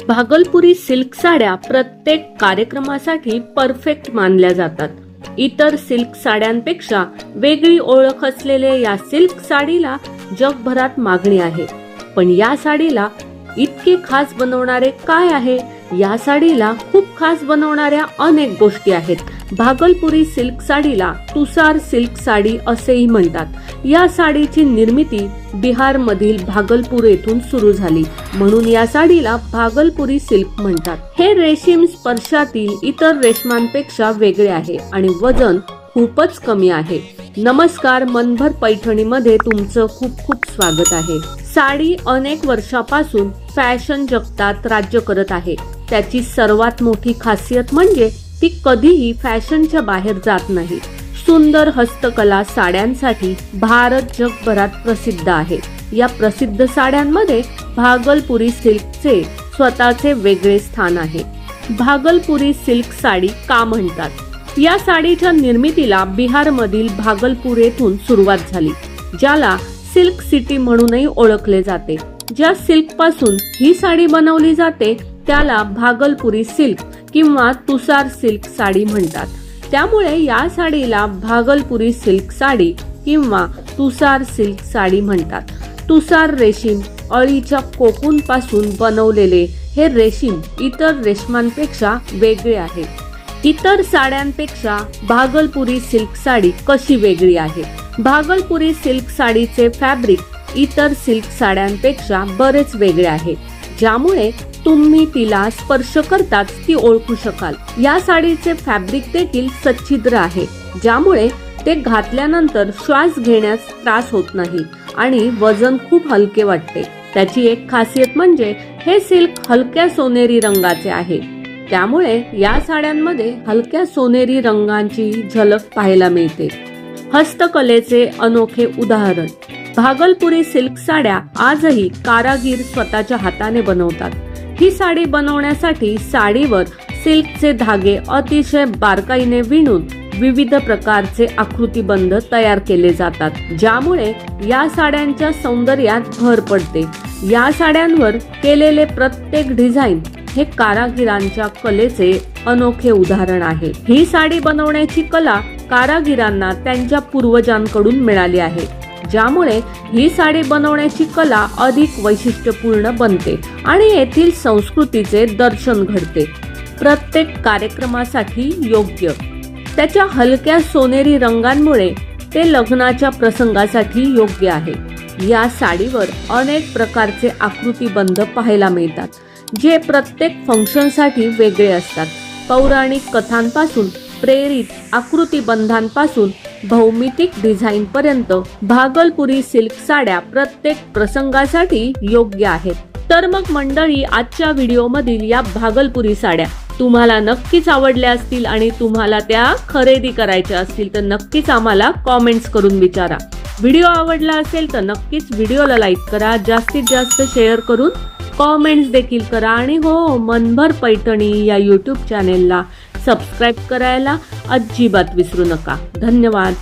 भागलपुरी silk साड्या प्रत्येक कार्यक्रमासाठी परफेक्ट मानल्या जातात. इतर सिल्क साड्यांपेक्षा वेगळी ओळख असलेल्या या सिल्क साडीला जगभरात मागणी आहे. पण या साडीला इतके खास बनवणारे काय आहे? या साडीला खूप खास बनवणाऱ्या अनेक गोष्टी आहेत. भागलपुरी सिल्क साडीला तुषार सिल्क साडी असेही म्हणतात. या साडीची निर्मिती बिहार मधील भागलपूर येथून सुरू झाली, म्हणून या साडीला भागलपुरी सिल्क म्हणतात. हे रेशीम स्पर्शातील इतर रेशमांपेक्षा वेगळे आहे आणि वजन खूपच कमी आहे. नमस्कार, मनभर पैठणीमध्ये तुमचं खूप खूप स्वागत आहे. साडी अनेक वर्षापासून फॅशन जगतात राज्य करत आहे. त्याची सर्वात मोठी खासियत म्हणजे ती कधीही फॅशनच्या बाहेर जात नाही. सुंदर हस्तकला साड्यांसाठी भारत जगभरात प्रसिद्ध आहे. या प्रसिद्ध साड्यांमध्ये भागलपुरी सिल्कचे स्वतःचे वेगळे स्थान आहे. भागलपुरी सिल्क साडी का म्हणतात? या साडीच्या निर्मितीला बिहार मधील भागलपूर येथून सुरुवात झाली, ज्याला सिल्क सिटी म्हणूनही ओळखले जाते. ज्या सिल्क पासून ही साडी बनवली जाते त्याला भागलपुरी सिल्क किंवा तुषार सिल्क साडी म्हणतात. त्यामुळे या साडीला भागलपुरी सिल्क साडी किंवा तुषार सिल्क साडी म्हणतात. तुषार रेशीम अळीच्या कोकून पासून बनवलेले हे रेशीम इतर रेशमांपेक्षा वेगळे आहे. इतर साड्यांपेक्षा भागलपुरी सिल्क साडी कशी वेगळी आहे? भागलपुरी सिल्क साडीचे फॅब्रिक इतर सिल्क साड्यांपेक्षा बरेच वेगळे आहे, ज्यामुळे तुम्ही तिला स्पर्श करताच ती ओळखू शकाल. या साडीचे फॅब्रिक देखील सच्छिद्र आहे, ज्यामुळे ते घातल्यानंतर श्वास घेण्यास त्रास होत नाही आणि वजन खूप हलके वाटते. त्याची एक खासियत म्हणजे हे सिल्क हलक्या सोनेरी रंगाचे आहे, त्यामुळे या साड्यांमध्ये हलक्या सोनेरी रंगांची झलक पाहायला मिळते. हस्तकलेचे अनोखे उदाहरण. भागलपुरी सिल्क साड्या आजही कारागीर स्वतःच्या हाताने बनवतात. ही साडी बनवण्यासाठी साडीवर सिल्कचे धागे अतिशय बारकाईने विणून विविध प्रकारचे आकृतिबंध तयार केले जातात, ज्यामुळे या साड्यांच्या सौंदर्यात भर पडते. या साड्यांवर केलेले प्रत्येक डिझाईन हे कारागिरांच्या कलेचे अनोखे उदाहरण आहे. ही साडी बनवण्याची कला कारागिरांना त्यांच्या पूर्वजांकडून मिळाली आहे, ज्यामुळे ही साडी बनवण्याची कला अधिक वैशिष्ट्यपूर्ण बनते आणि येथील संस्कृतीचे दर्शन घडते. प्रत्येक कार्यक्रमासाठी योग्य. त्याच्या हलक्या सोनेरी रंगांमुळे ते लग्नाच्या प्रसंगासाठी योग्य आहे. या साडीवर अनेक प्रकारचे आकृतिबंध पाहायला मिळतात, जे प्रत्येक फंक्शनसाठी वेगळे असतात. पौराणिक कथांपासून प्रेरित आकृतिबंधांपासून भौमितिक डिझाईन पर्यंत भागलपुरी सिल्क साड्या प्रत्येक प्रसंगासाठी योग्य आहेत. तर मग मंडळी, आजच्या व्हिडिओ मधील या भागलपुरी साड्या तुम्हाला नक्कीच आवडल्या असतील आणि तुम्हाला त्या खरेदी करायच्या असतील तर नक्कीच आम्हाला कॉमेंट्स करून विचारा. व्हिडिओ आवडला असेल तर नक्कीच व्हिडिओला लाईक करा, जास्तीत जास्त शेअर करून कॉमेंट्स देखील करा आणि हो, मनभर पैठणी या यूट्यूब चॅनेलला सबस्क्राईब करायला अजिबात विसरू नका. धन्यवाद.